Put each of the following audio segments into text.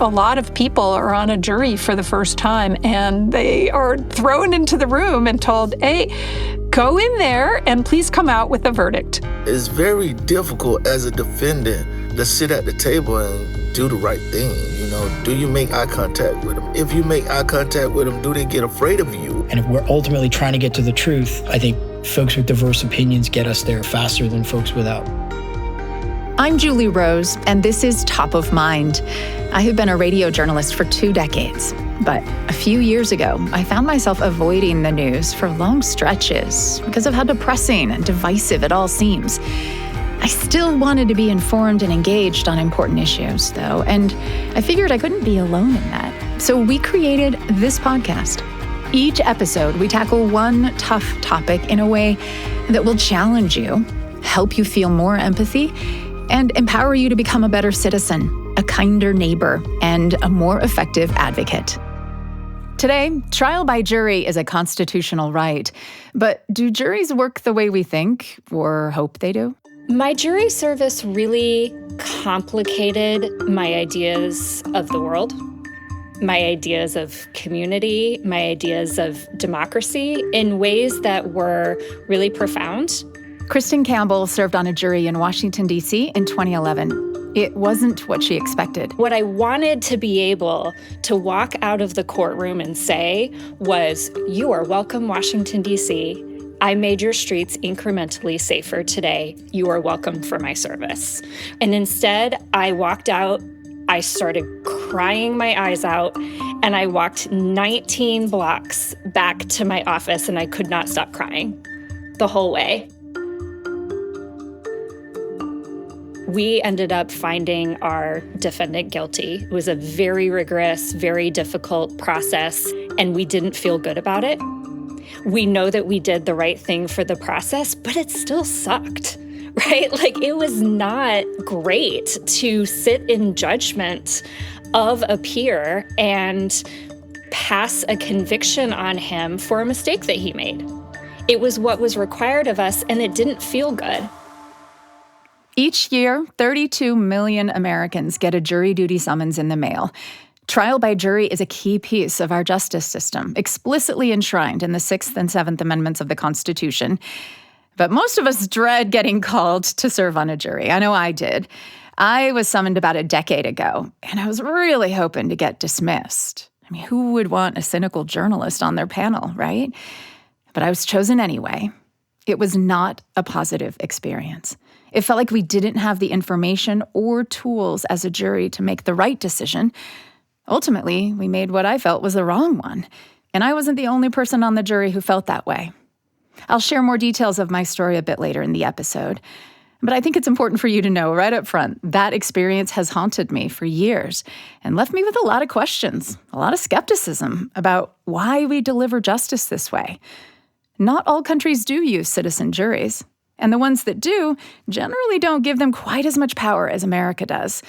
A lot of people are on a jury for the first time, and they are thrown into the room and told, hey, go in there and please come out with a verdict. It's very difficult as a defendant to sit at the table and do the right thing. Do you make eye contact with them? If you make eye contact with them, do they get afraid of you? And if we're ultimately trying to get to the truth, I think folks with diverse opinions get us there faster than folks without. I'm Julie Rose, and this is Top of Mind. I have been a radio journalist for 2 decades, but a few years ago, I found myself avoiding the news for long stretches because of how depressing and divisive it all seems. I still wanted to be informed and engaged on important issues, though, and I figured I couldn't be alone in that. So we created this podcast. Each episode, we tackle one tough topic in a way that will challenge you, help you feel more empathy, and empower you to become a better citizen, a kinder neighbor, and a more effective advocate. Today, trial by jury is a constitutional right. But do juries work the way we think or hope they do? My jury service really complicated my ideas of the world, my ideas of community, my ideas of democracy in ways that were really profound. Kristin Campbell served on a jury in Washington, D.C. in 2011. It wasn't what she expected. What I wanted to be able to walk out of the courtroom and say was, "You are welcome, Washington, D.C. I made your streets incrementally safer today. You are welcome for my service." And instead, I walked out, I started crying my eyes out, and I walked 19 blocks back to my office, and I could not stop crying the whole way. We ended up finding our defendant guilty. It was a very rigorous, very difficult process, and we didn't feel good about it. We know that we did the right thing for the process, but it still sucked, right? Like, it was not great to sit in judgment of a peer and pass a conviction on him for a mistake that he made. It was what was required of us, and it didn't feel good. Each year, 32 million Americans get a jury duty summons in the mail. Trial by jury is a key piece of our justice system, explicitly enshrined in the 6th and 7th Amendments of the Constitution. But most of us dread getting called to serve on a jury. I know I did. I was summoned about a decade ago, and I was really hoping to get dismissed. I mean, who would want a cynical journalist on their panel, right? But I was chosen anyway. It was not a positive experience. It felt like we didn't have the information or tools as a jury to make the right decision. Ultimately, we made what I felt was the wrong one. And I wasn't the only person on the jury who felt that way. I'll share more details of my story a bit later in the episode. But I think it's important for you to know right up front, that experience has haunted me for years and left me with a lot of questions, a lot of skepticism about why we deliver justice this way. Not all countries do use citizen juries. And the ones that do generally don't give them quite as much power as America does.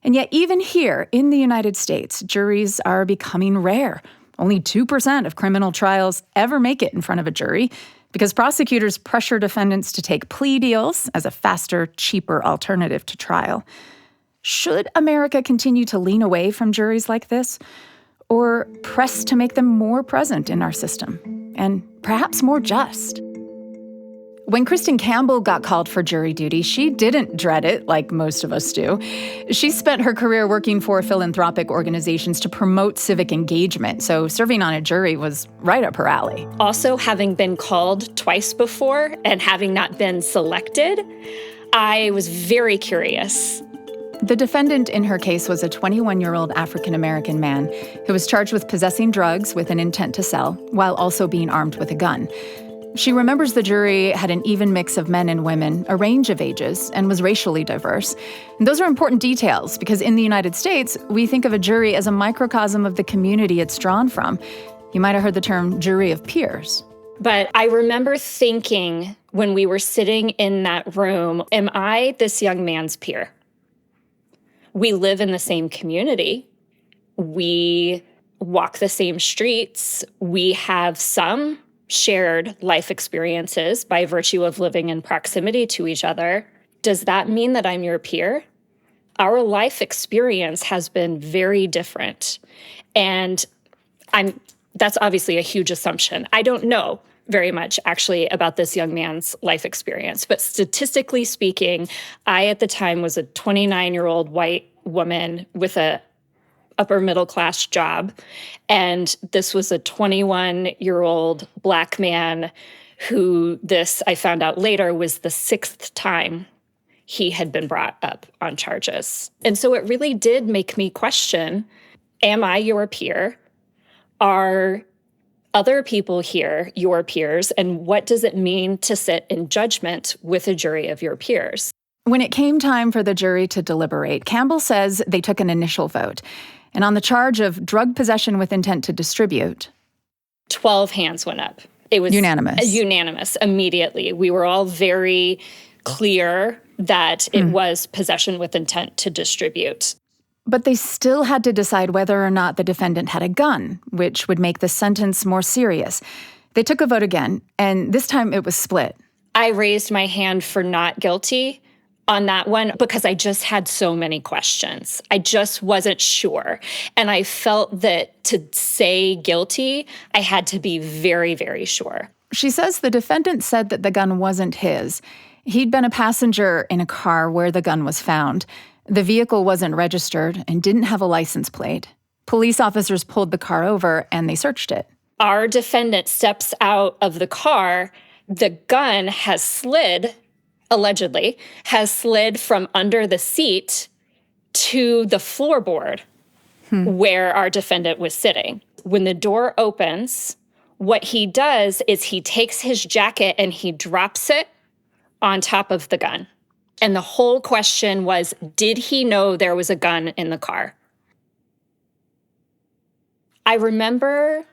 And yet, even here in the United States, juries are becoming rare. Only 2% of criminal trials ever make it in front of a jury because prosecutors pressure defendants to take plea deals as a faster, cheaper alternative to trial. Should America continue to lean away from juries like this, or press to make them more present in our system and perhaps more just? When Kristin Campbell got called for jury duty, she didn't dread it like most of us do. She spent her career working for philanthropic organizations to promote civic engagement, so serving on a jury was right up her alley. Also, having been called twice before and having not been selected, I was very curious. The defendant in her case was a 21-year-old African-American man who was charged with possessing drugs with an intent to sell, while also being armed with a gun. She remembers the jury had an even mix of men and women, a range of ages, and was racially diverse. And those are important details because in the United States, we think of a jury as a microcosm of the community it's drawn from. You might have heard the term jury of peers. But I remember thinking when we were sitting in that room, am I this young man's peer? We live in the same community. We walk the same streets. We have some shared life experiences by virtue of living in proximity to each other. Does that mean that I'm your peer? our life experience has been very different. And that's obviously a huge assumption. I don't know very much actually about this young man's life experience, but statistically speaking, I at the time was a 29-year-old white woman with a upper middle class job. And this was a 21-year-old Black man who I found out later, was the 6th time he had been brought up on charges. And so it really did make me question, am I your peer? Are other people here your peers? And what does it mean to sit in judgment with a jury of your peers? When it came time for the jury to deliberate, Campbell says they took an initial vote. And on the charge of drug possession with intent to distribute, 12 hands went up. It was unanimous immediately. We were all very clear that it was possession with intent to distribute. But they still had to decide whether or not the defendant had a gun, which would make the sentence more serious. They took a vote again, and this time it was split. I raised my hand for not guilty on that one because I just had so many questions. I just wasn't sure. And I felt that to say guilty, I had to be very, very sure. She says the defendant said that the gun wasn't his. He'd been a passenger in a car where the gun was found. The vehicle wasn't registered and didn't have a license plate. Police officers pulled the car over and they searched it. Our defendant steps out of the car. The gun allegedly has slid from under the seat to the floorboard where our defendant was sitting. When the door opens, what he does is he takes his jacket and he drops it on top of the gun. And the whole question was, did he know there was a gun in the car? I remember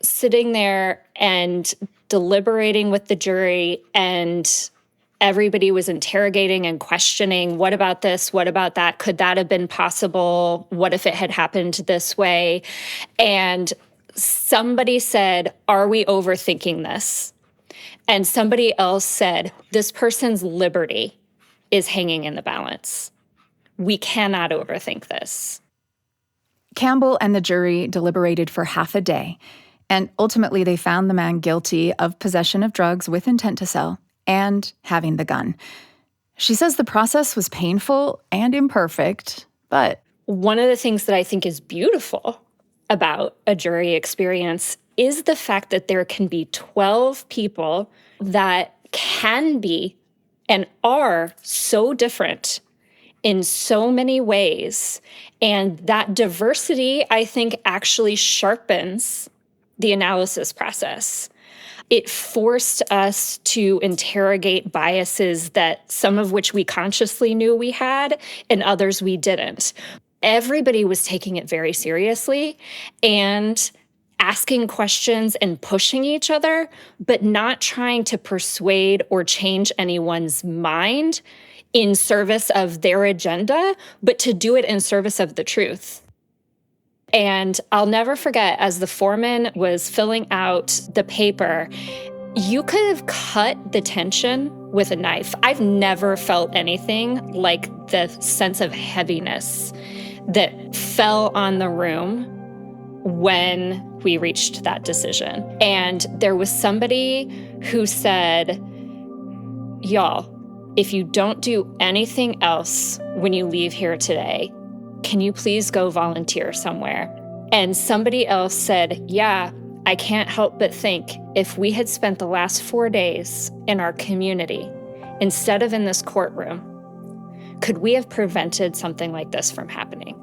sitting there and deliberating with the jury, and everybody was interrogating and questioning, what about this? What about that? Could that have been possible? What if it had happened this way? And somebody said, are we overthinking this? And somebody else said, this person's liberty is hanging in the balance. We cannot overthink this. Campbell and the jury deliberated for half a day, and ultimately they found the man guilty of possession of drugs with intent to sell and having the gun. She says the process was painful and imperfect, but one of the things that I think is beautiful about a jury experience is the fact that there can be 12 people that can be and are so different in so many ways. And that diversity, I think, actually sharpens the analysis process. It forced us to interrogate biases that some of which we consciously knew we had and others we didn't. Everybody was taking it very seriously and asking questions and pushing each other, but not trying to persuade or change anyone's mind in service of their agenda, but to do it in service of the truth. And I'll never forget, as the foreman was filling out the paper, you could have cut the tension with a knife. I've never felt anything like the sense of heaviness that fell on the room when we reached that decision. And there was somebody who said, y'all, if you don't do anything else when you leave here today, can you please go volunteer somewhere? And somebody else said, yeah, I can't help but think if we had spent the last 4 days in our community instead of in this courtroom, could we have prevented something like this from happening?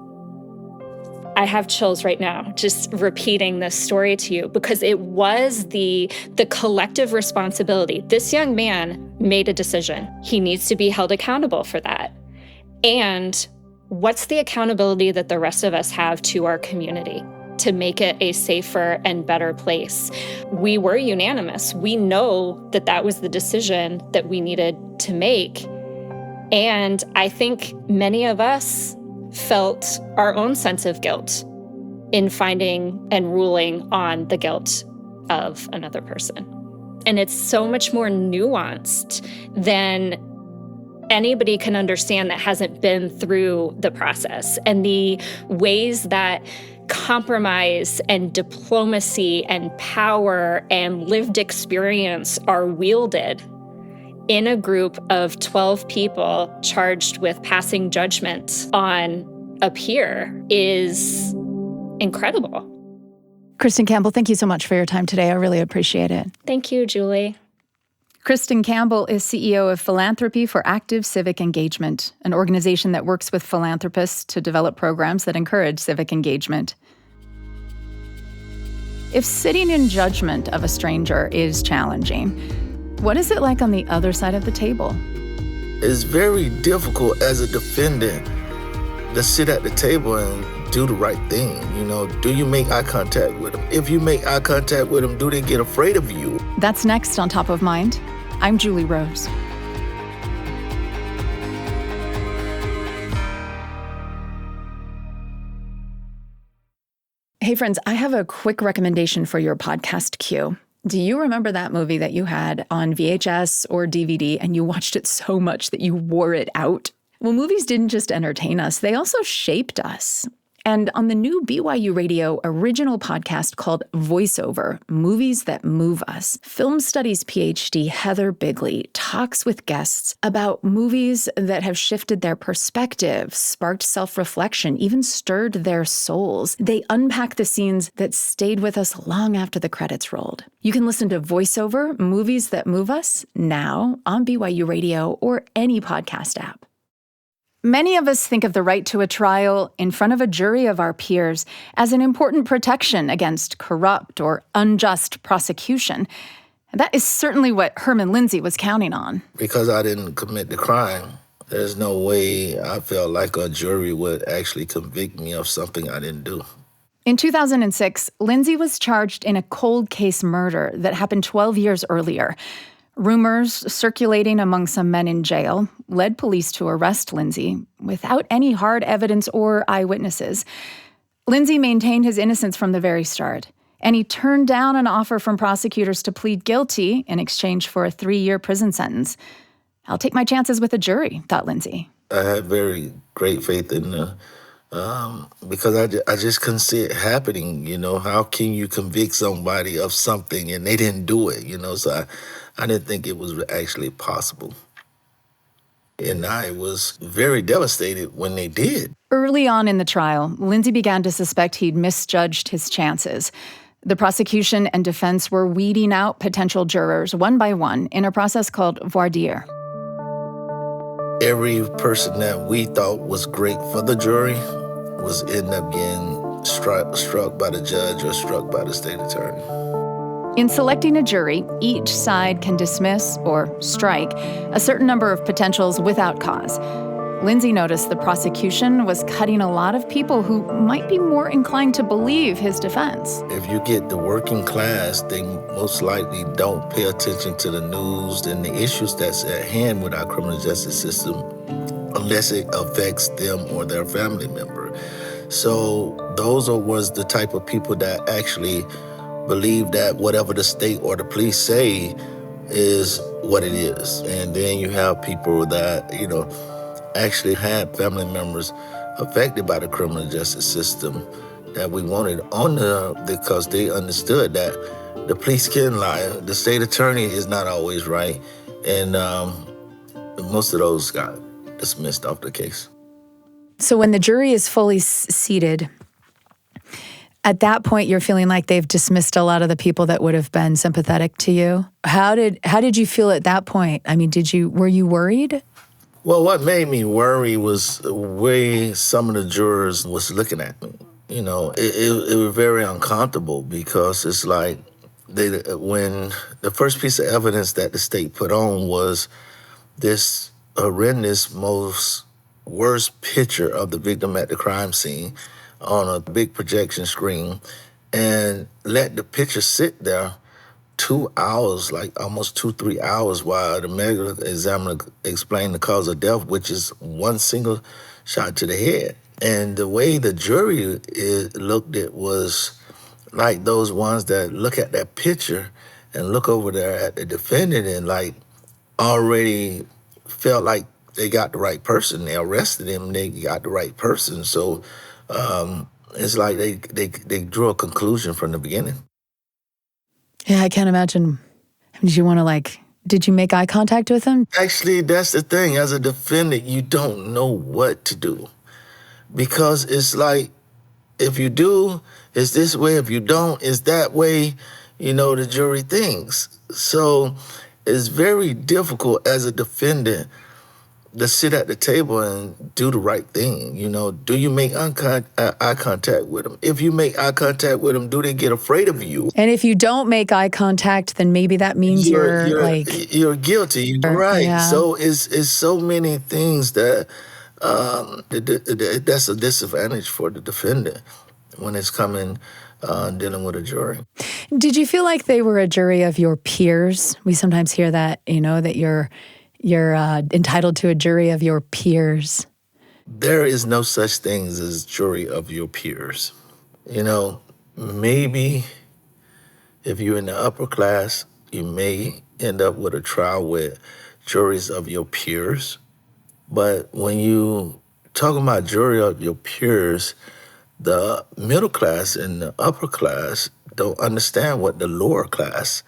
I have chills right now just repeating this story to you because it was the collective responsibility. This young man made a decision. He needs to be held accountable for that. And what's the accountability that the rest of us have to our community to make it a safer and better place? We were unanimous. We know that that was the decision that we needed to make. And I think many of us felt our own sense of guilt in finding and ruling on the guilt of another person. And it's so much more nuanced than Anybody can understand that hasn't been through the process, and the ways that compromise and diplomacy and power and lived experience are wielded in a group of 12 people charged with passing judgment on a peer is incredible. Kristin Campbell, thank you so much for your time today. I really appreciate it. Thank you, Julie. Kristin Campbell is CEO of Philanthropy for Active Civic Engagement, an organization that works with philanthropists to develop programs that encourage civic engagement. If sitting in judgment of a stranger is challenging, what is it like on the other side of the table? It's very difficult as a defendant to sit at the table and do the right thing. Do you make eye contact with them? If you make eye contact with them, do they get afraid of you? That's next on Top of Mind. I'm Julie Rose. Hey friends, I have a quick recommendation for your podcast queue. Do you remember that movie that you had on VHS or DVD and you watched it so much that you wore it out? Well, movies didn't just entertain us, they also shaped us. And on the new BYU Radio original podcast called Voiceover, Movies That Move Us, film studies PhD Heather Bigley talks with guests about movies that have shifted their perspective, sparked self-reflection, even stirred their souls. They unpack the scenes that stayed with us long after the credits rolled. You can listen to Voiceover, Movies That Move Us now on BYU Radio or any podcast app. Many of us think of the right to a trial in front of a jury of our peers as an important protection against corrupt or unjust prosecution. That is certainly what Herman Lindsey was counting on. Because I didn't commit the crime, there's no way I felt like a jury would actually convict me of something I didn't do. In 2006, Lindsey was charged in a cold case murder that happened 12 years earlier. Rumors circulating among some men in jail led police to arrest Lindsey without any hard evidence or eyewitnesses. Lindsey maintained his innocence from the very start, and he turned down an offer from prosecutors to plead guilty in exchange for a 3-year prison sentence. I'll take my chances with a jury, thought Lindsey. I had very great faith in because I just couldn't see it happening. How can you convict somebody of something and they didn't do it? So I didn't think it was actually possible. And I was very devastated when they did. Early on in the trial, Lindsey began to suspect he'd misjudged his chances. The prosecution and defense were weeding out potential jurors one by one in a process called voir dire. Every person that we thought was great for the jury was ending up getting struck by the judge or struck by the state attorney. In selecting a jury, each side can dismiss or strike a certain number of potentials without cause. Lindsey noticed the prosecution was cutting a lot of people who might be more inclined to believe his defense. If you get the working class, they most likely don't pay attention to the news and the issues that's at hand with our criminal justice system unless it affects them or their family member. So those was the type of people that actually believe that whatever the state or the police say is what it is. And then you have people that, actually had family members affected by the criminal justice system that we wanted on because they understood that the police can lie. The state attorney is not always right. And most of those got dismissed off the case. So when the jury is fully seated, at that point, you're feeling like they've dismissed a lot of the people that would have been sympathetic to you. How did you feel at that point? I mean, were you worried? Well, what made me worry was the way some of the jurors was looking at me. It was very uncomfortable because it's like when the first piece of evidence that the state put on was this horrendous, worst picture of the victim at the crime scene on a big projection screen, and let the picture sit there 2 hours, like almost 2-3 hours, while the medical examiner explained the cause of death, which is one single shot to the head. And the way the jury looked at was like those ones that look at that picture and look over there at the defendant and like already felt like they got the right person. They arrested him. They got the right person. So it's like they drew a conclusion from the beginning. Yeah, I can't imagine. Did you make eye contact with him? Actually, that's the thing. As a defendant, you don't know what to do. Because it's like, if you do, it's this way. If you don't, it's that way. The jury thinks. So it's very difficult as a defendant to sit at the table and do the right thing. Do you make eye contact with them? If you make eye contact with them, do they get afraid of you? And if you don't make eye contact, then maybe that means you're guilty, right? Yeah. So it's so many things that that's a disadvantage for the defendant when it's coming dealing with a jury. Did you feel like they were a jury of your peers? We sometimes hear that, that you're entitled to a jury of your peers. There is no such thing as jury of your peers. Maybe if you're in the upper class, you may end up with a trial with juries of your peers. But when you talk about jury of your peers, the middle class and the upper class don't understand what the lower class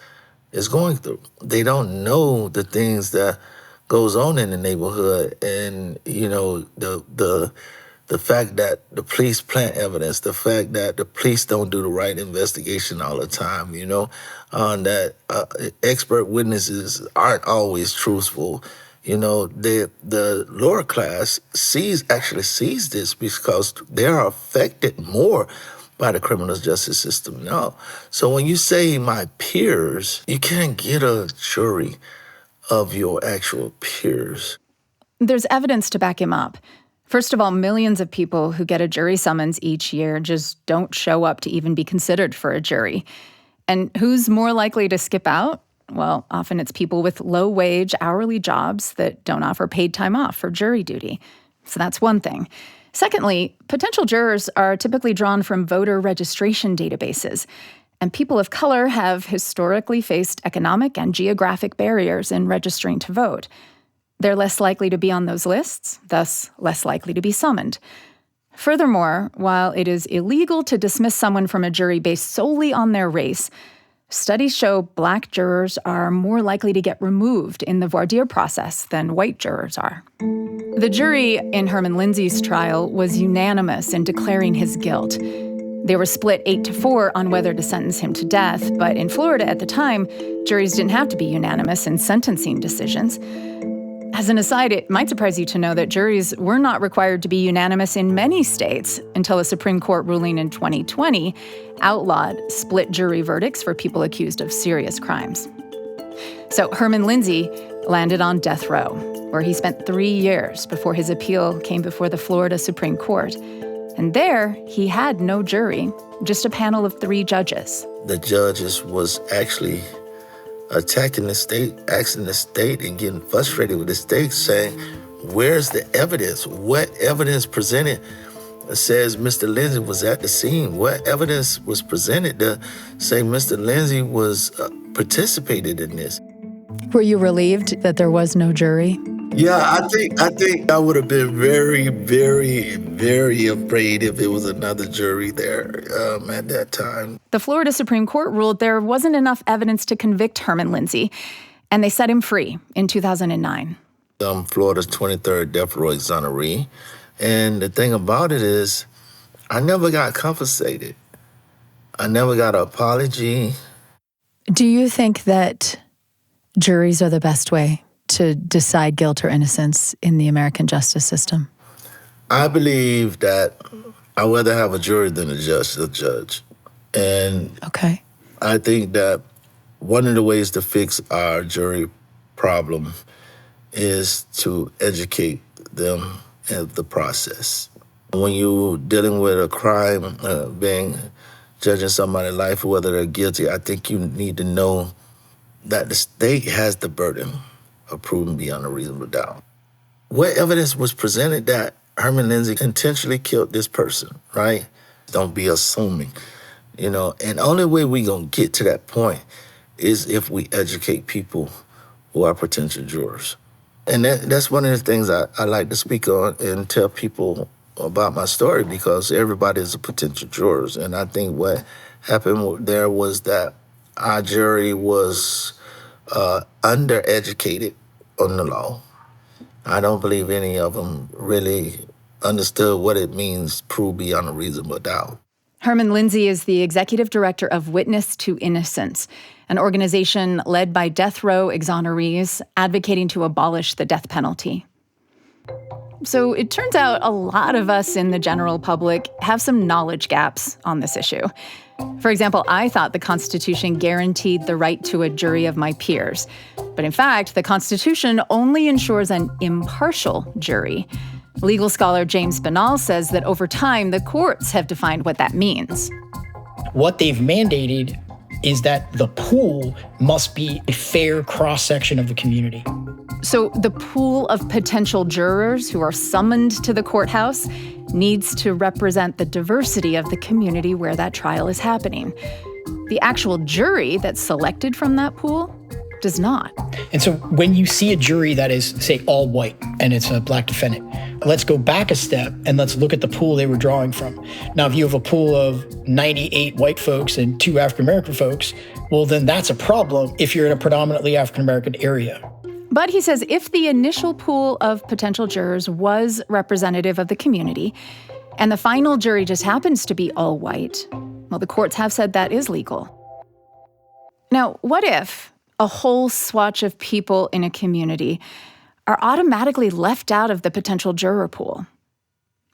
is going through. They don't know the things that goes on in the neighborhood, and the fact that the police plant evidence, the fact that the police don't do the right investigation all the time, that expert witnesses aren't always truthful. The lower class sees this because they are affected more by the criminal justice system now. So when you say my peers, you can't get a jury of your actual peers. There's evidence to back him up. First of all, millions of people who get a jury summons each year just don't show up to even be considered for a jury. And who's more likely to skip out? Well, often it's people with low-wage, hourly jobs that don't offer paid time off for jury duty. So that's one thing. Secondly, potential jurors are typically drawn from voter registration databases. And people of color have historically faced economic and geographic barriers in registering to vote. They're less likely to be on those lists, thus less likely to be summoned. Furthermore, while it is illegal to dismiss someone from a jury based solely on their race, studies show Black jurors are more likely to get removed in the voir dire process than white jurors are. The jury in Herman Lindsey's trial was unanimous in declaring his guilt. They were split 8-4 on whether to sentence him to death, but in Florida at the time, juries didn't have to be unanimous in sentencing decisions. As an aside, it might surprise you to know that juries were not required to be unanimous in many states until a Supreme Court ruling in 2020 outlawed split jury verdicts for people accused of serious crimes. So Herman Lindsey landed on death row, where he spent 3 years before his appeal came before the Florida Supreme Court. And there, he had no jury, just a panel of 3 judges. The judges was actually attacking the state, asking the state and getting frustrated with the state, saying, where's the evidence? What evidence presented says Mr. Lindsey was at the scene? What evidence was presented to say Mr. Lindsey was participated in this? Were you relieved that there was no jury? Yeah, I think I would have been very, very, very afraid if there was another jury there at that time. The Florida Supreme Court ruled there wasn't enough evidence to convict Herman Lindsey, and they set him free in 2009. Florida's 23rd death row exoneree. And the thing about it is, I never got compensated. I never got an apology. Do you think that juries are the best way to decide guilt or innocence in the American justice system? I believe that I'd rather have a jury than a judge. And okay. I think that one of the ways to fix our jury problem is to educate them in the process. When you're dealing with a crime, judging somebody's life, whether they're guilty, I think you need to know that the state has the burden of proving beyond a reasonable doubt. What evidence was presented that Herman Lindsey intentionally killed this person, right? Don't be assuming, And the only way we gonna get to that point is if we educate people who are potential jurors. And that's one of the things I like to speak on and tell people about my story, because everybody is a potential jurors. And I think what happened there was that our jury was undereducated on the law. I don't believe any of them really understood what it means, prove beyond a reasonable doubt. Herman Lindsey is the executive director of Witness to Innocence, an organization led by death row exonerees advocating to abolish the death penalty. So it turns out a lot of us in the general public have some knowledge gaps on this issue. For example, I thought the Constitution guaranteed the right to a jury of my peers. But in fact, the Constitution only ensures an impartial jury. Legal scholar James Binnall says that over time, the courts have defined what that means. What they've mandated is that the pool must be a fair cross-section of the community. So the pool of potential jurors who are summoned to the courthouse needs to represent the diversity of the community where that trial is happening. The actual jury that's selected from that pool does not. And so when you see a jury that is, say, all white and it's a black defendant, let's go back a step and let's look at the pool they were drawing from. Now, if you have a pool of 98 white folks and 2 African-American folks, well, then that's a problem if you're in a predominantly African-American area. But he says if the initial pool of potential jurors was representative of the community, and the final jury just happens to be all white, well, the courts have said that is legal. Now, what if a whole swatch of people in a community are automatically left out of the potential juror pool?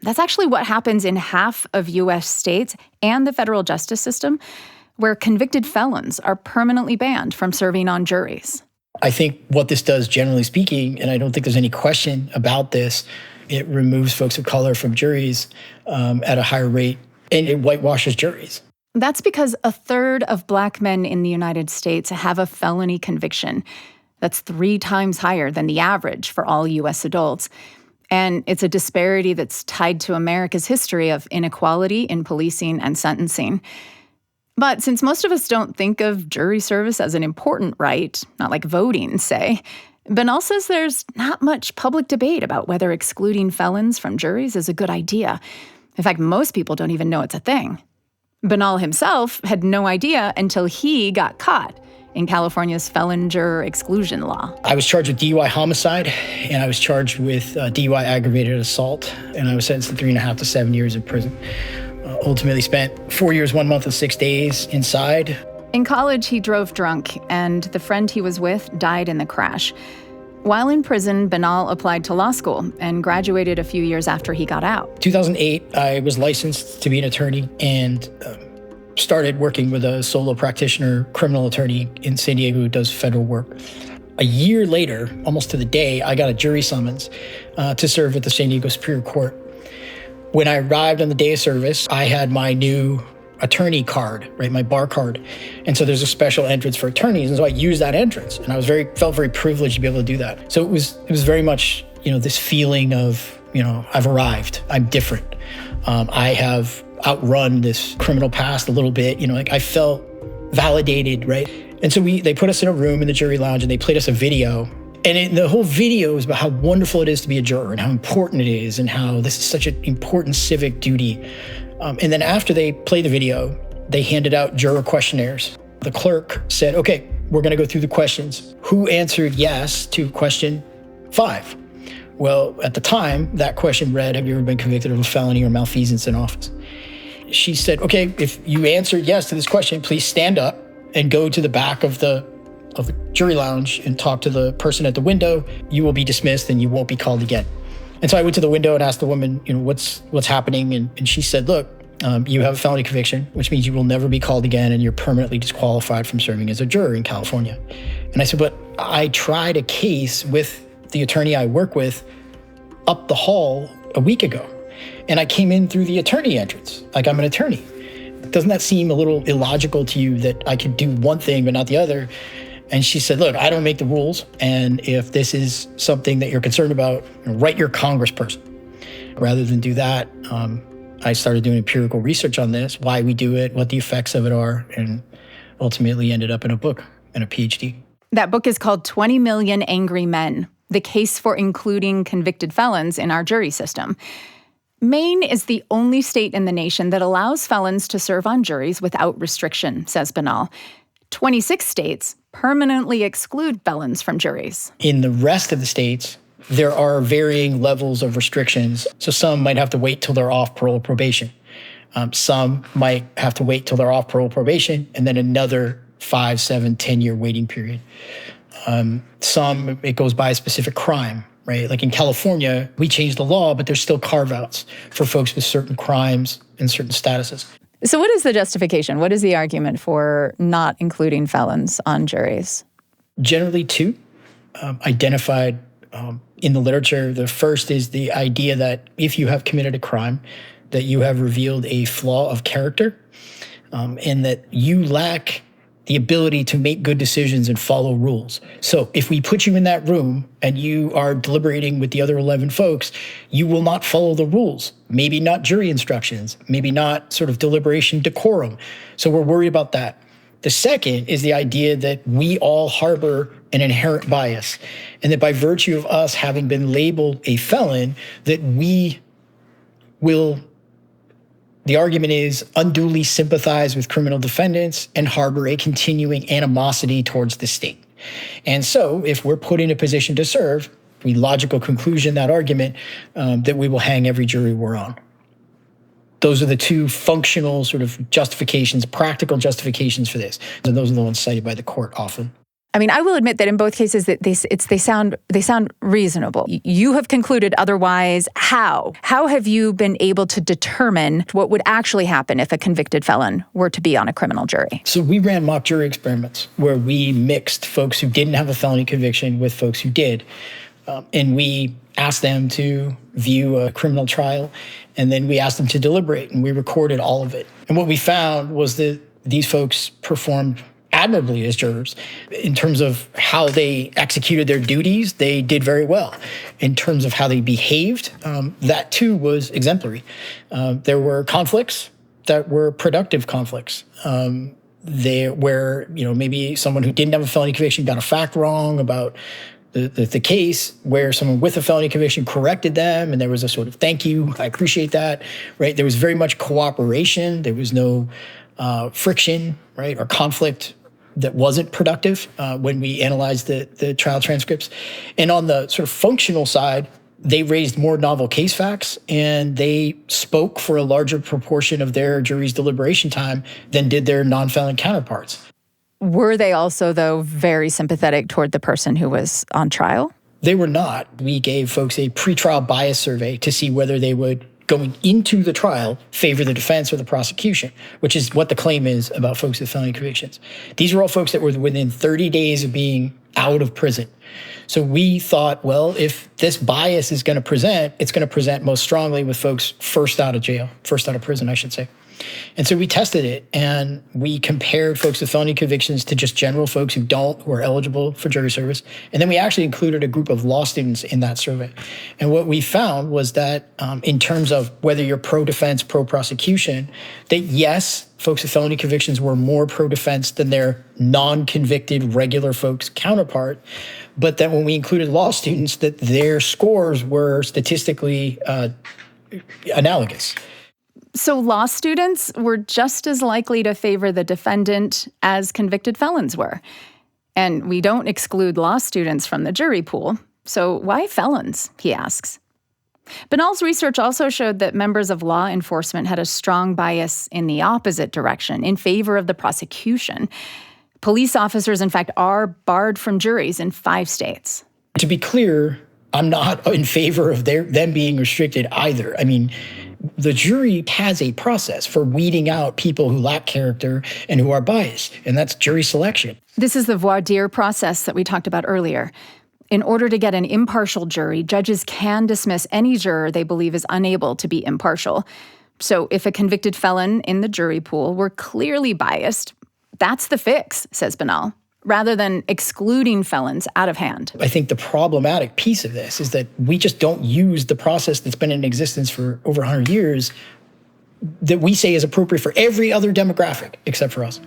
That's actually what happens in half of U.S. states and the federal justice system, where convicted felons are permanently banned from serving on juries. I think what this does, generally speaking, and I don't think there's any question about this, it removes folks of color from juries at a higher rate, and it whitewashes juries. That's because a third of black men in the United States have a felony conviction. That's 3 times higher than the average for all U.S. adults. And it's a disparity that's tied to America's history of inequality in policing and sentencing. But since most of us don't think of jury service as an important right, not like voting, say, Binnall says there's not much public debate about whether excluding felons from juries is a good idea. In fact, most people don't even know it's a thing. Binnall himself had no idea until he got caught in California's felon juror exclusion law. I was charged with DUI homicide, and I was charged with DUI aggravated assault, and I was sentenced to 3.5 to 7 years in prison. Ultimately spent 4 years, 1 month, and 6 days inside. In college, he drove drunk, and the friend he was with died in the crash. While in prison, Binnall applied to law school and graduated a few years after he got out. 2008, I was licensed to be an attorney and started working with a solo practitioner criminal attorney in San Diego who does federal work. A year later, almost to the day, I got a jury summons to serve at the San Diego Superior Court. When I arrived on the day of service, I had my new attorney card, right, my bar card. And so there's a special entrance for attorneys. And so I used that entrance, and I felt very privileged to be able to do that. So it was very much, this feeling of, I've arrived, I'm different. I have outrun this criminal past a little bit, I felt validated, right? And so they put us in a room in the jury lounge and they played us a video. And the whole video is about how wonderful it is to be a juror and how important it is and how this is such an important civic duty. And then after they played the video, they handed out juror questionnaires. The clerk said, okay, we're going to go through the questions. Who answered yes to question 5? Well, at the time, that question read, have you ever been convicted of a felony or malfeasance in office? She said, okay, if you answered yes to this question, please stand up and go to the back of the jury lounge and talk to the person at the window. You will be dismissed and you won't be called again. And so I went to the window and asked the woman, what's happening? And she said, look, you have a felony conviction, which means you will never be called again and you're permanently disqualified from serving as a juror in California. And I said, but I tried a case with the attorney I work with up the hall a week ago. And I came in through the attorney entrance, like I'm an attorney. Doesn't that seem a little illogical to you that I could do one thing but not the other? And she said, look, I don't make the rules. And if this is something that you're concerned about, write your congressperson. Rather than do that, I started doing empirical research on this, why we do it, what the effects of it are, and ultimately ended up in a book and a PhD. That book is called 20 Million Angry Men, the case for including convicted felons in our jury system. Maine is the only state in the nation that allows felons to serve on juries without restriction, says Binnall. 26 states permanently exclude felons from juries. In the rest of the states, there are varying levels of restrictions. So some might have to wait till they're off parole or probation. Some might have to wait till they're off parole probation and then another 5, 7, 10-year waiting period. Some, it goes by a specific crime, right? Like in California, we changed the law, but there's still carve-outs for folks with certain crimes and certain statuses. So what is the justification? What is the argument for not including felons on juries? Generally two, identified in the literature. The first is the idea that if you have committed a crime, that you have revealed a flaw of character, and that you lack the ability to make good decisions and follow rules. So if we put you in that room and you are deliberating with the other 11 folks, you will not follow the rules. Maybe not jury instructions, maybe not sort of deliberation decorum. So we're worried about that. The second is the idea that we all harbor an inherent bias, and that by virtue of us having been labeled a felon, that we will, the argument is, unduly sympathize with criminal defendants and harbor a continuing animosity towards the state. And so if we're put in a position to serve, the logical conclusion, that argument, that we will hang every jury we're on. Those are the two functional sort of justifications, practical justifications for this. And those are the ones cited by the court often. I mean, I will admit that in both cases that they sound reasonable. You have concluded otherwise. How have you been able to determine what would actually happen if a convicted felon were to be on a criminal jury? So we ran mock jury experiments where we mixed folks who didn't have a felony conviction with folks who did. And we asked them to view a criminal trial, and then we asked them to deliberate, and we recorded all of it. And what we found was that these folks performed admirably as jurors. In terms of how they executed their duties, they did very well. In terms of how they behaved, that too was exemplary. There were conflicts that were productive conflicts. Where maybe someone who didn't have a felony conviction got a fact wrong about the case, where someone with a felony conviction corrected them, and there was a sort of thank you, I appreciate that, right? There was very much cooperation. There was no friction, right, or conflict that wasn't productive when we analyzed the trial transcripts. And on the sort of functional side, they raised more novel case facts, and they spoke for a larger proportion of their jury's deliberation time than did their non-felon counterparts. Were they also, though, very sympathetic toward the person who was on trial? They were not. We gave folks a pretrial bias survey to see whether they would, going into the trial, favor the defense or the prosecution, which is what the claim is about folks with felony convictions. These were all folks that were within 30 days of being out of prison. So we thought, well, if this bias is going to present, it's going to present most strongly with folks first out of prison, I should say. And so we tested it, and we compared folks with felony convictions to just general folks who are eligible for jury service. And then we actually included a group of law students in that survey. And what we found was that in terms of whether you're pro-defense, pro-prosecution, that yes, folks with felony convictions were more pro-defense than their non-convicted regular folks counterpart, but that when we included law students, that their scores were statistically analogous. So law students were just as likely to favor the defendant as convicted felons were. And we don't exclude law students from the jury pool. So why felons, he asks. Binnall's research also showed that members of law enforcement had a strong bias in the opposite direction, in favor of the prosecution. Police officers, in fact, are barred from juries in 5 states. To be clear, I'm not in favor of them being restricted either. I mean, the jury has a process for weeding out people who lack character and who are biased, and that's jury selection. This is the voir dire process that we talked about earlier. In order to get an impartial jury, judges can dismiss any juror they believe is unable to be impartial. So if a convicted felon in the jury pool were clearly biased, that's the fix, says Binnall, rather than excluding felons out of hand. I think the problematic piece of this is that we just don't use the process that's been in existence for over 100 years that we say is appropriate for every other demographic except for us.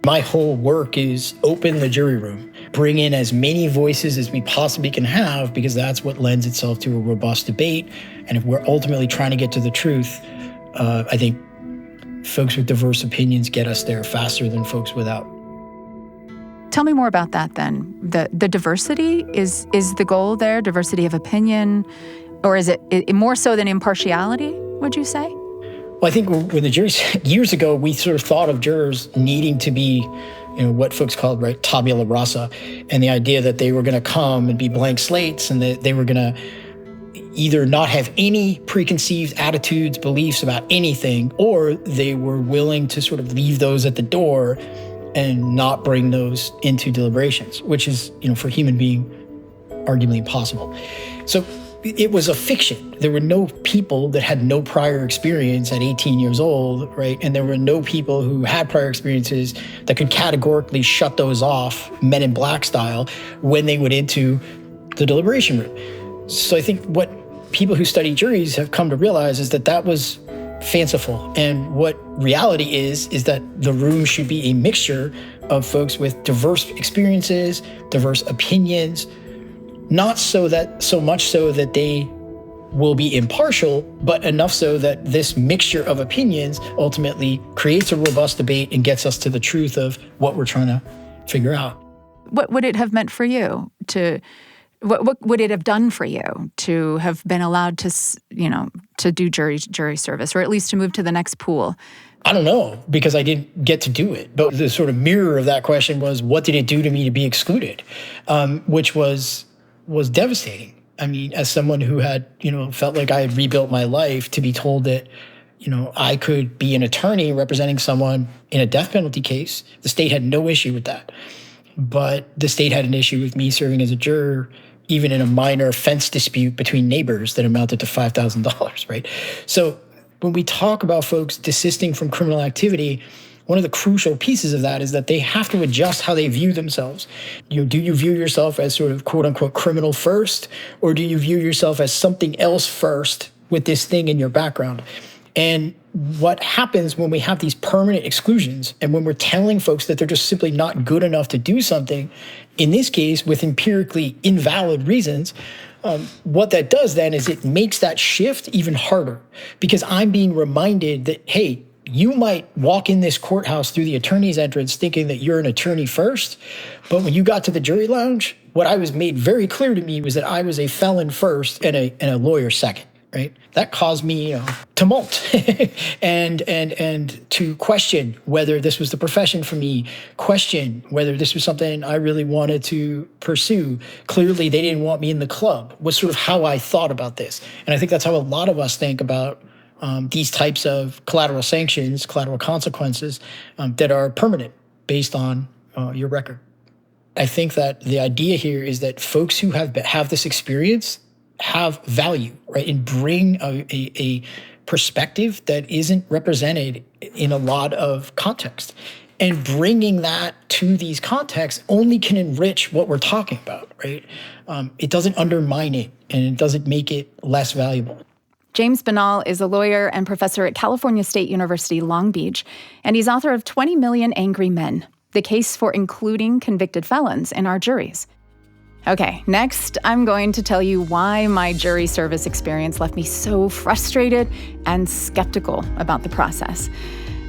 My whole work is open the jury room, bring in as many voices as we possibly can have, because that's what lends itself to a robust debate. And if we're ultimately trying to get to the truth, I think folks with diverse opinions get us there faster than folks without. Tell me more about that then. The diversity is the goal there, diversity of opinion, or is it more so than impartiality, would you say? Well, I think when the juries, years ago, we sort of thought of jurors needing to be, what folks called, right, tabula rasa, and the idea that they were going to come and be blank slates, and that they were going to either not have any preconceived attitudes, beliefs about anything, or they were willing to sort of leave those at the door and not bring those into deliberations, which is, for a human being, arguably impossible. So it was a fiction. There were no people that had no prior experience at 18 years old, right? And there were no people who had prior experiences that could categorically shut those off, Men in Black style, when they went into the deliberation room. So I think what people who study juries have come to realize is that was fanciful. And what reality is that the room should be a mixture of folks with diverse experiences, diverse opinions, not so much so that they will be impartial, but enough so that this mixture of opinions ultimately creates a robust debate and gets us to the truth of what we're trying to figure out. What would it have meant for you what would it have done for you to have been allowed to do jury service, or at least to move to the next pool? I don't know, because I didn't get to do it. But the sort of mirror of that question was, what did it do to me to be excluded? Which was devastating. I mean, as someone who had, felt like I had rebuilt my life, to be told that, I could be an attorney representing someone in a death penalty case. The state had no issue with that. But the state had an issue with me serving as a juror, even in a minor fence dispute between neighbors that amounted to $5,000, right? So when we talk about folks desisting from criminal activity, one of the crucial pieces of that is that they have to adjust how they view themselves. Do you view yourself as sort of quote unquote criminal first, or do you view yourself as something else first with this thing in your background? And what happens when we have these permanent exclusions, and when we're telling folks that they're just simply not good enough to do something, in this case with empirically invalid reasons, what that does then is it makes that shift even harder, because I'm being reminded that, hey, you might walk in this courthouse through the attorney's entrance thinking that you're an attorney first, but when you got to the jury lounge, what I was made very clear to me was that I was a felon first and a lawyer second. Right? That caused me tumult and to question whether this was the profession for me, question whether this was something I really wanted to pursue. Clearly, they didn't want me in the club, was sort of how I thought about this. And I think that's how a lot of us think about these types of collateral sanctions, collateral consequences that are permanent based on your record. I think that the idea here is that folks who have this experience have value, right, and bring a perspective that isn't represented in a lot of context. And bringing that to these contexts only can enrich what we're talking about, right? It doesn't undermine it, and it doesn't make it less valuable. James Binnall is a lawyer and professor at California State University, Long Beach, and he's author of 20 Million Angry Men, the case for including convicted felons in our juries. Okay, next, I'm going to tell you why my jury service experience left me so frustrated and skeptical about the process.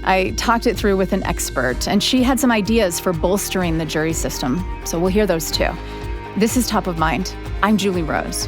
I talked it through with an expert, and she had some ideas for bolstering the jury system, so we'll hear those too. This is Top of Mind. I'm Julie Rose.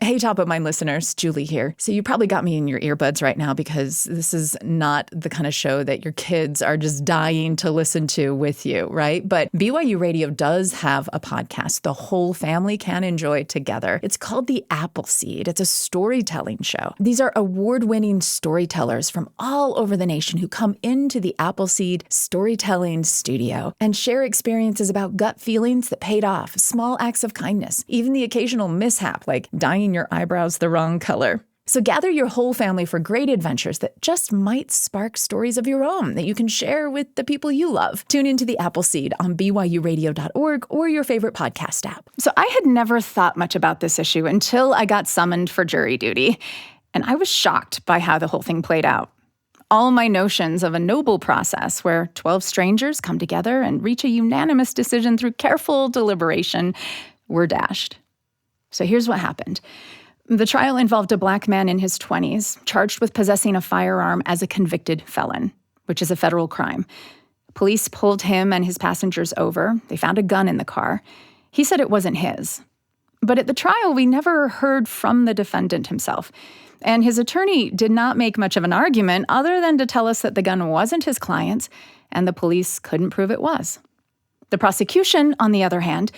Hey, Top of Mind listeners, Julie here. So you probably got me in your earbuds right now because this is not the kind of show that your kids are just dying to listen to with you, right? But BYU Radio does have a podcast the whole family can enjoy together. It's called The Appleseed. It's a storytelling show. These are award-winning storytellers from all over the nation who come into the Appleseed Storytelling Studio and share experiences about gut feelings that paid off, small acts of kindness, even the occasional mishap like dyeing your eyebrows the wrong color. So gather your whole family for great adventures that just might spark stories of your own that you can share with the people you love. Tune into The Appleseed on byuradio.org or your favorite podcast app. So I had never thought much about this issue until I got summoned for jury duty. And I was shocked by how the whole thing played out. All my notions of a noble process where 12 strangers come together and reach a unanimous decision through careful deliberation were dashed. So here's what happened. The trial involved a Black man in his 20s, charged with possessing a firearm as a convicted felon, which is a federal crime. Police pulled him and his passengers over. They found a gun in the car. He said it wasn't his. But at the trial, we never heard from the defendant himself. And his attorney did not make much of an argument other than to tell us that the gun wasn't his client's and the police couldn't prove it was. The prosecution, on the other hand,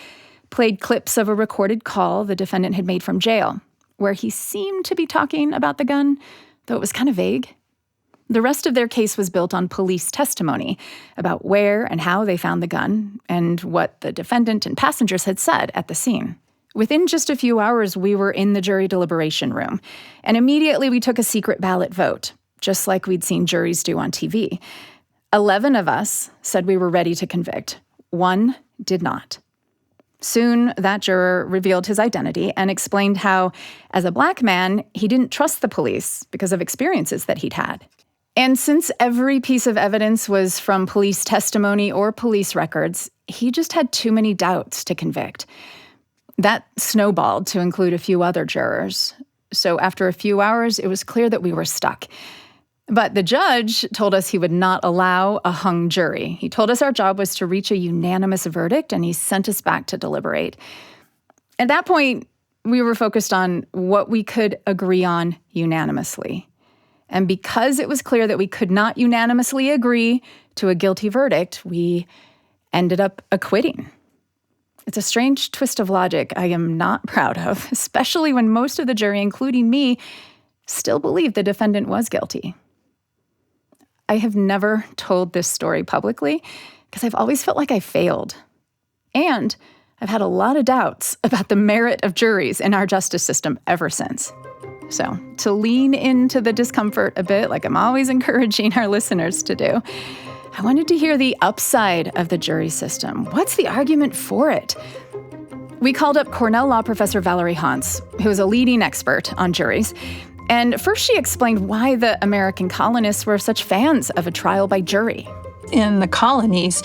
played clips of a recorded call the defendant had made from jail, where he seemed to be talking about the gun, though it was kind of vague. The rest of their case was built on police testimony about where and how they found the gun and what the defendant and passengers had said at the scene. Within just a few hours, we were in the jury deliberation room, and immediately we took a secret ballot vote, just like we'd seen juries do on TV. 11 of us said we were ready to convict. 1 did not. Soon, that juror revealed his identity and explained how, as a Black man, he didn't trust the police because of experiences that he'd had. And since every piece of evidence was from police testimony or police records, he just had too many doubts to convict. That snowballed to include a few other jurors. So after a few hours, it was clear that we were stuck. But the judge told us he would not allow a hung jury. He told us our job was to reach a unanimous verdict, and he sent us back to deliberate. At that point, we were focused on what we could agree on unanimously. And because it was clear that we could not unanimously agree to a guilty verdict, we ended up acquitting. It's a strange twist of logic I am not proud of, especially when most of the jury, including me, still believed the defendant was guilty. I have never told this story publicly because I've always felt like I failed. And I've had a lot of doubts about the merit of juries in our justice system ever since. So, to lean into the discomfort a bit, like I'm always encouraging our listeners to do, I wanted to hear the upside of the jury system. What's the argument for it? We called up Cornell law professor Valerie Hans, who is a leading expert on juries. And first she explained why the American colonists were such fans of a trial by jury. In the colonies,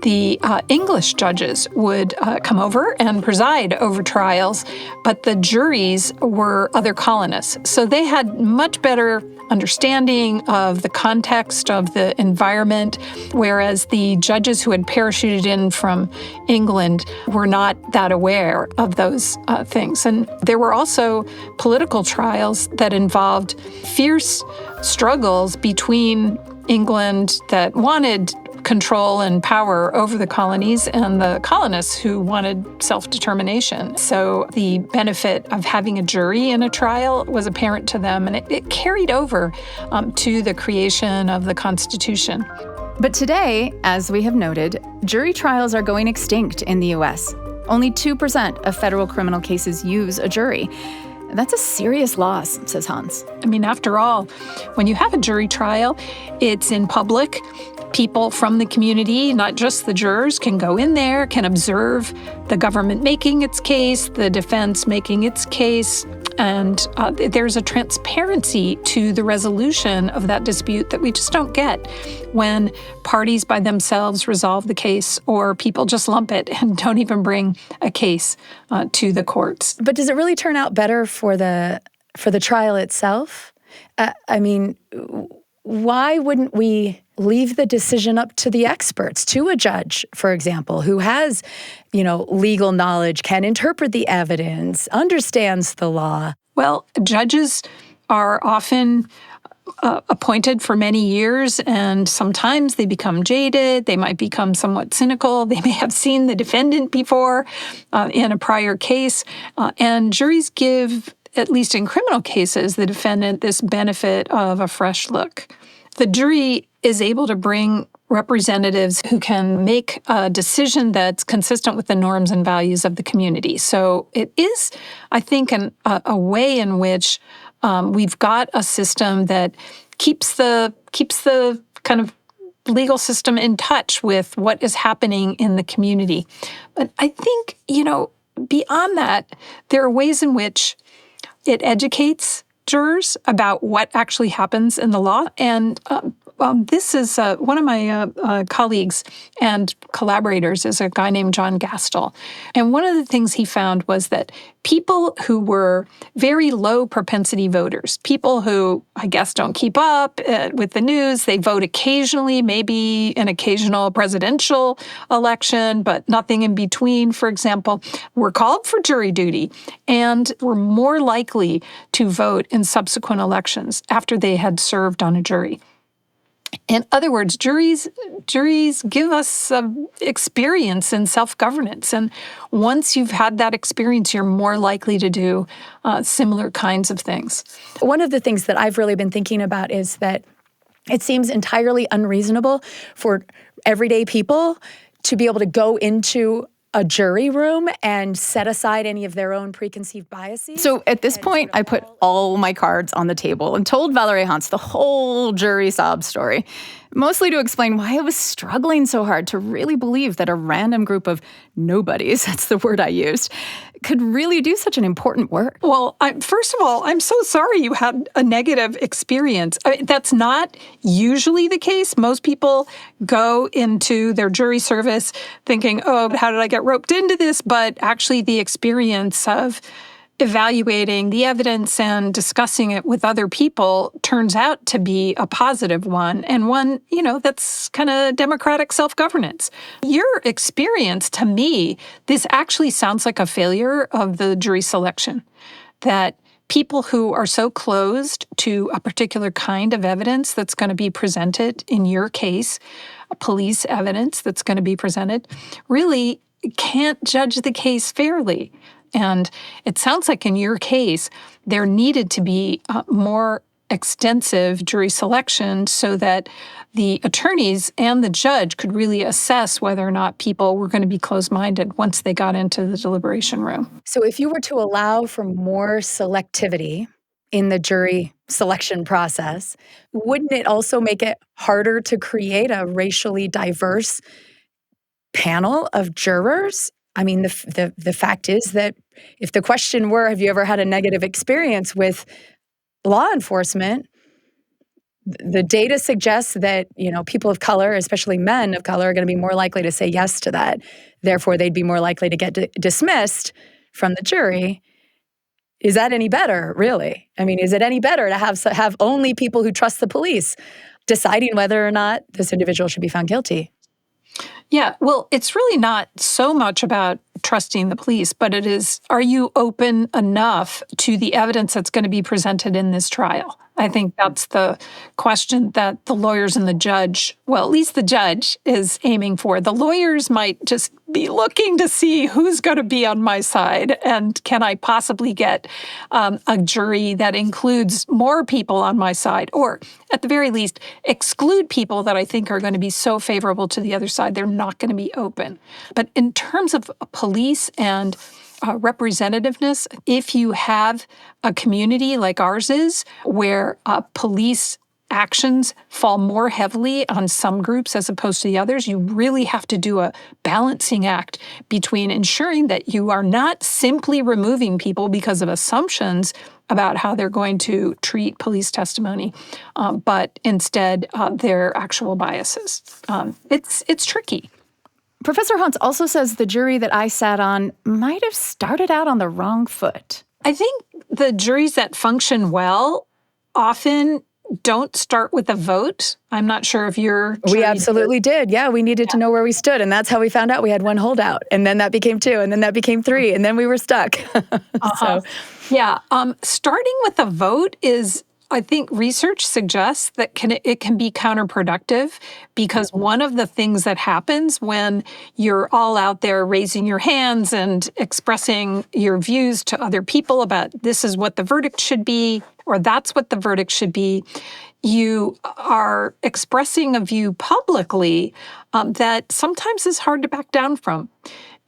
the English judges would come over and preside over trials, but the juries were other colonists. So they had much better understanding of the context of the environment, whereas the judges who had parachuted in from England were not that aware of those things. And there were also political trials that involved fierce struggles between England that wanted control and power over the colonies and the colonists who wanted self-determination. So the benefit of having a jury in a trial was apparent to them, and it carried over to the creation of the Constitution. But today, as we have noted, jury trials are going extinct in the U.S. Only 2% of federal criminal cases use a jury. That's a serious loss, says Hans. I mean, after all, when you have a jury trial, it's in public. People from the community, not just the jurors, can go in there, can observe the government making its case, the defense making its case, and there's a transparency to the resolution of that dispute that we just don't get when parties by themselves resolve the case or people just lump it and don't even bring a case to the courts. But does it really turn out better for the trial itself? I mean, why wouldn't we leave the decision up to the experts, to a judge, for example, who has, legal knowledge, can interpret the evidence, understands the law? Well, judges are often appointed for many years, and sometimes they become jaded. They might become somewhat cynical. They may have seen the defendant before in a prior case. And juries give, at least in criminal cases, the defendant this benefit of a fresh look. The jury is able to bring representatives who can make a decision that's consistent with the norms and values of the community. So it is, I think, a way in which we've got a system that keeps the kind of legal system in touch with what is happening in the community. But I think, beyond that, there are ways in which it educates jurors about what actually happens in the law. And this is one of my colleagues and collaborators is a guy named John Gastel. And one of the things he found was that people who were very low propensity voters, people who, I guess, don't keep up with the news, they vote occasionally, maybe an occasional presidential election, but nothing in between, for example, were called for jury duty and were more likely to vote in subsequent elections after they had served on a jury. In other words, juries give us experience in self-governance. And once you've had that experience, you're more likely to do similar kinds of things. One of the things that I've really been thinking about is that it seems entirely unreasonable for everyday people to be able to go into a jury room and set aside any of their own preconceived biases. So at this point, I put all my cards on the table and told Valerie Hans the whole jury sob story, mostly to explain why I was struggling so hard to really believe that a random group of nobodies, that's the word I used, could really do such an important work. Well, first of all, I'm so sorry you had a negative experience. That's not usually the case. Most people go into their jury service thinking, oh, how did I get roped into this? But actually the experience of evaluating the evidence and discussing it with other people turns out to be a positive one, and one, that's kind of democratic self-governance. Your experience, to me, this actually sounds like a failure of the jury selection, that people who are so closed to a particular kind of evidence that's going to be presented, in your case, police evidence that's going to be presented, really can't judge the case fairly. And it sounds like in your case, there needed to be more extensive jury selection so that the attorneys and the judge could really assess whether or not people were going to be closed-minded once they got into the deliberation room. So if you were to allow for more selectivity in the jury selection process, wouldn't it also make it harder to create a racially diverse panel of jurors? I mean, the fact is that if the question were, have you ever had a negative experience with law enforcement, the data suggests that, people of color, especially men of color, are going to be more likely to say yes to that. Therefore, they'd be more likely to get dismissed from the jury. Is that any better, really? I mean, is it any better to have only people who trust the police deciding whether or not this individual should be found guilty? Yeah, well, it's really not so much about trusting the police, but it is, are you open enough to the evidence that's going to be presented in this trial? I think that's the question that the lawyers and the judge, well, at least the judge is aiming for. The lawyers might just be looking to see who's going to be on my side, and can I possibly get a jury that includes more people on my side, or at the very least, exclude people that I think are going to be so favorable to the other side, they're not going to be open. But in terms of police and representativeness, if you have a community like ours is, where police actions fall more heavily on some groups as opposed to the others, you really have to do a balancing act between ensuring that you are not simply removing people because of assumptions about how they're going to treat police testimony, but instead their actual biases. It's tricky. Professor Hans also says the jury that I sat on might have started out on the wrong foot. I think the juries that function well often don't start with a vote. I'm not sure if your jury We absolutely did. Yeah, we needed to know where we stood, and that's how we found out we had one holdout. And then that became 2, and then that became 3, and then we were stuck. Starting with a vote is, I think research suggests that it can be counterproductive, because one of the things that happens when you're all out there raising your hands and expressing your views to other people about this is what the verdict should be, or that's what the verdict should be, you are expressing a view publicly that sometimes is hard to back down from.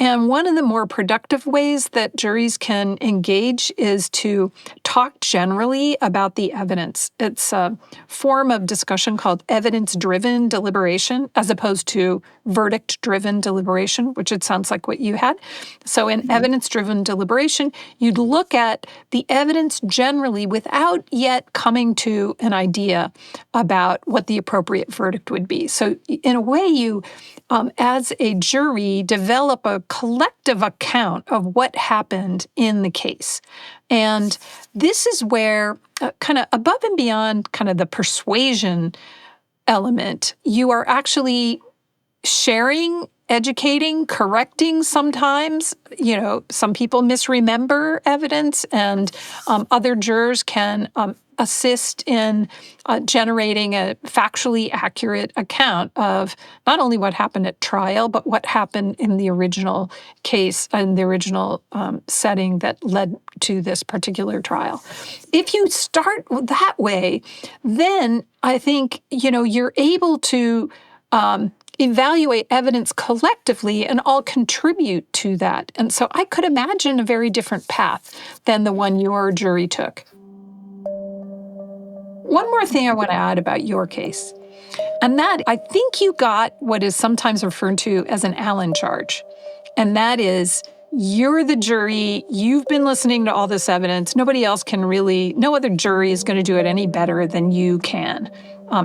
And one of the more productive ways that juries can engage is to talk generally about the evidence. It's a form of discussion called evidence-driven deliberation, as opposed to verdict-driven deliberation, which it sounds like what you had. So in evidence-driven deliberation, you'd look at the evidence generally without yet coming to an idea about what the appropriate verdict would be. So in a way, you, as a jury, develop a collective account of what happened in the case. And this is where, kind of above and beyond kind of the persuasion element, you are actually sharing, educating, correcting sometimes. Some people misremember evidence, and other jurors can assist in generating a factually accurate account of not only what happened at trial, but what happened in the original case and the original setting that led to this particular trial. If you start that way, then I think, you're able to evaluate evidence collectively and all contribute to that. And so I could imagine a very different path than the one your jury took. One more thing I want to add about your case, and that I think you got what is sometimes referred to as an Allen charge. And that is, you're the jury, you've been listening to all this evidence, no other jury is going to do it any better than you can.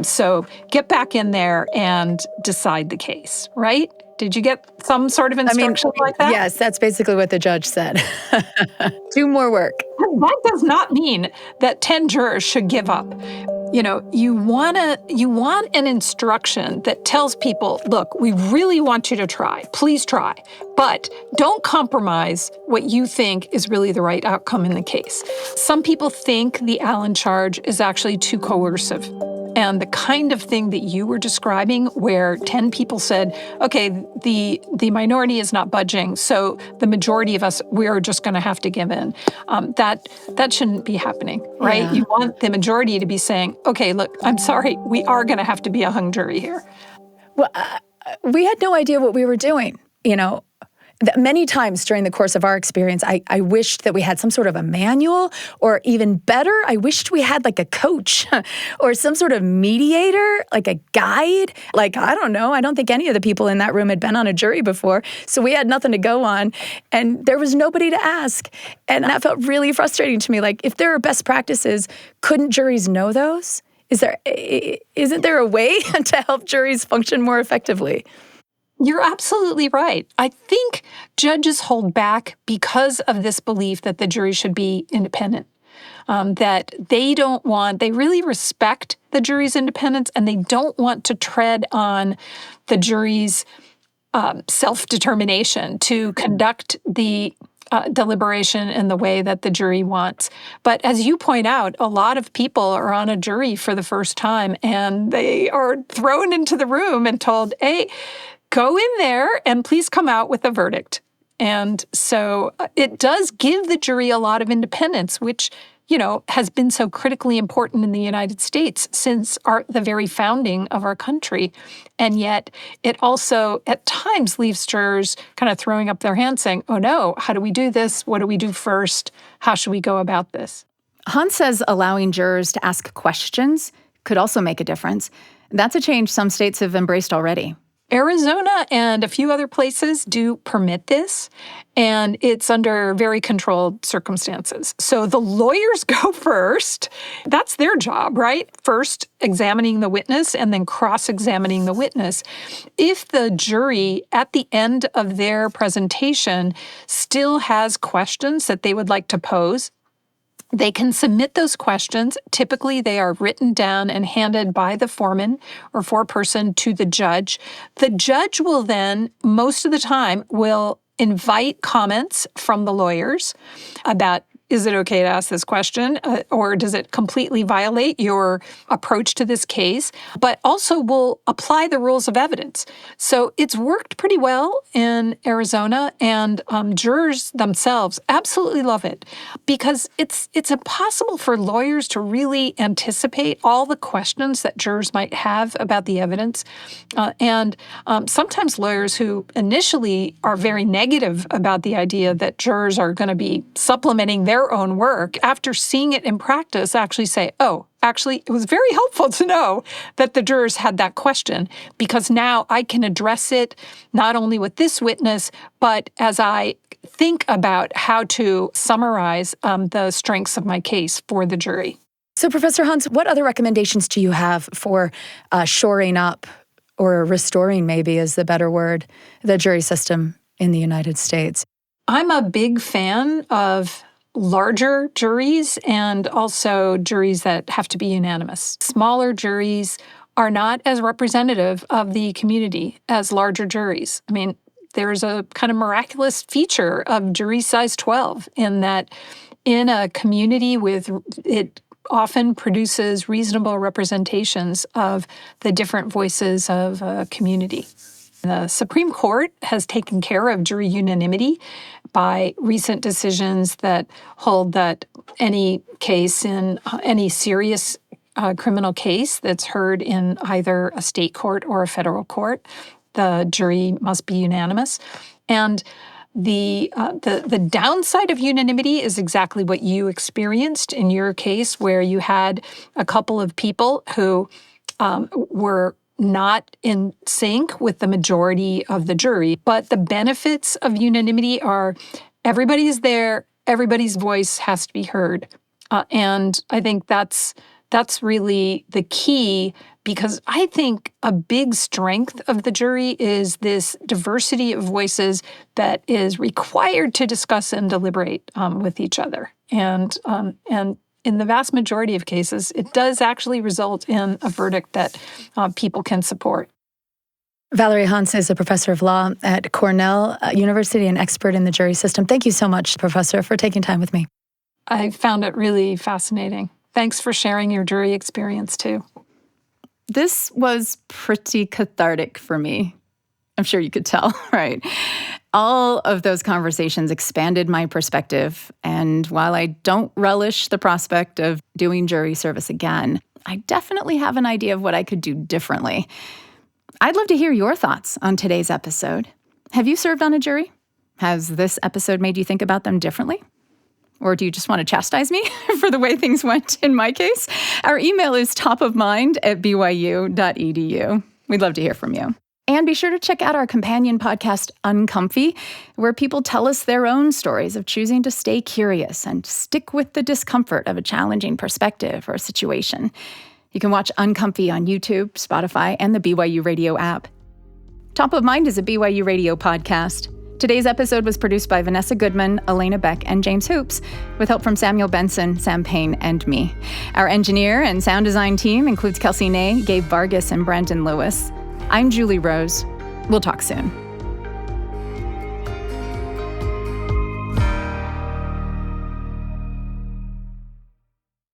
So get back in there and decide the case, right? Did you get some sort of instruction like that? Yes, that's basically what the judge said. Do more work. That does not mean that 10 jurors should give up. You want an instruction that tells people, look, we really want you to try. Please try. But don't compromise what you think is really the right outcome in the case. Some people think the Allen charge is actually too coercive. And the kind of thing that you were describing, where 10 people said, okay, the minority is not budging, so the majority of us, we're just going to have to give in. That shouldn't be happening, right? Yeah. You want the majority to be saying, okay, look, I'm sorry, we are going to have to be a hung jury here. Well, we had no idea what we were doing, Many times during the course of our experience, I wished that we had some sort of a manual, or even better, I wished we had like a coach or some sort of mediator, like a guide. Like, I don't know. I don't think any of the people in that room had been on a jury before. So we had nothing to go on, and there was nobody to ask. And that felt really frustrating to me. Like, if there are best practices, couldn't juries know those? Isn't there a way to help juries function more effectively? You're absolutely right. I think judges hold back because of this belief that the jury should be independent, that they really respect the jury's independence, and they don't want to tread on the jury's self-determination to conduct the deliberation in the way that the jury wants. But as you point out, a lot of people are on a jury for the first time, and they are thrown into the room and told, hey, go in there and please come out with a verdict. And so it does give the jury a lot of independence, which, has been so critically important in the United States since the very founding of our country. And yet it also at times leaves jurors kind of throwing up their hands saying, oh no, how do we do this? What do we do first? How should we go about this? Hans says allowing jurors to ask questions could also make a difference. That's a change some states have embraced already. Arizona and a few other places do permit this, and it's under very controlled circumstances. So the lawyers go first. That's their job, right? First examining the witness and then cross-examining the witness. If the jury, at the end of their presentation, still has questions that they would like to pose, they can submit those questions. Typically, they are written down and handed by the foreman or foreperson to the judge. The judge will then, most of the time, will invite comments from the lawyers about is it okay to ask this question? Or does it completely violate your approach to this case? But also will apply the rules of evidence. So it's worked pretty well in Arizona, and jurors themselves absolutely love it because it's impossible for lawyers to really anticipate all the questions that jurors might have about the evidence. And sometimes lawyers who initially are very negative about the idea that jurors are going to be supplementing their own work, after seeing it in practice, actually say, oh, actually, it was very helpful to know that the jurors had that question because now I can address it not only with this witness, but as I think about how to summarize the strengths of my case for the jury. So, Professor Hans, what other recommendations do you have for shoring up or restoring, maybe is the better word, the jury system in the United States? I'm a big fan of larger juries and also juries that have to be unanimous. Smaller juries are not as representative of the community as larger juries. I mean, there's a kind of miraculous feature of jury size 12 in that in a community with it often produces reasonable representations of the different voices of a community. The Supreme Court has taken care of jury unanimity by recent decisions that hold that any case in any serious criminal case that's heard in either a state court or a federal court, the jury must be unanimous. And the downside of unanimity is exactly what you experienced in your case, where you had a couple of people who were not in sync with the majority of the jury. But the benefits of unanimity are everybody's there, everybody's voice has to be heard. And I think that's really the key, because I think a big strength of the jury is this diversity of voices that is required to discuss and deliberate with each other. And in the vast majority of cases, it does actually result in a verdict that people can support. Valerie Hans is a professor of law at Cornell University and expert in the jury system. Thank you so much, Professor, for taking time with me. I found it really fascinating. Thanks for sharing your jury experience, too. This was pretty cathartic for me. I'm sure you could tell, right? All of those conversations expanded my perspective, and while I don't relish the prospect of doing jury service again, I definitely have an idea of what I could do differently. I'd love to hear your thoughts on today's episode. Have you served on a jury? Has this episode made you think about them differently? Or do you just want to chastise me for the way things went in my case? Our email is topofmind@byu.edu. We'd love to hear from you. And be sure to check out our companion podcast, Uncomfy, where people tell us their own stories of choosing to stay curious and stick with the discomfort of a challenging perspective or a situation. You can watch Uncomfy on YouTube, Spotify, and the BYU Radio app. Top of Mind is a BYU Radio podcast. Today's episode was produced by Vanessa Goodman, Elena Beck, and James Hoops, with help from Samuel Benson, Sam Payne, and me. Our engineer and sound design team includes Kelsey Ney, Gabe Vargas, and Brandon Lewis. I'm Julie Rose. We'll talk soon.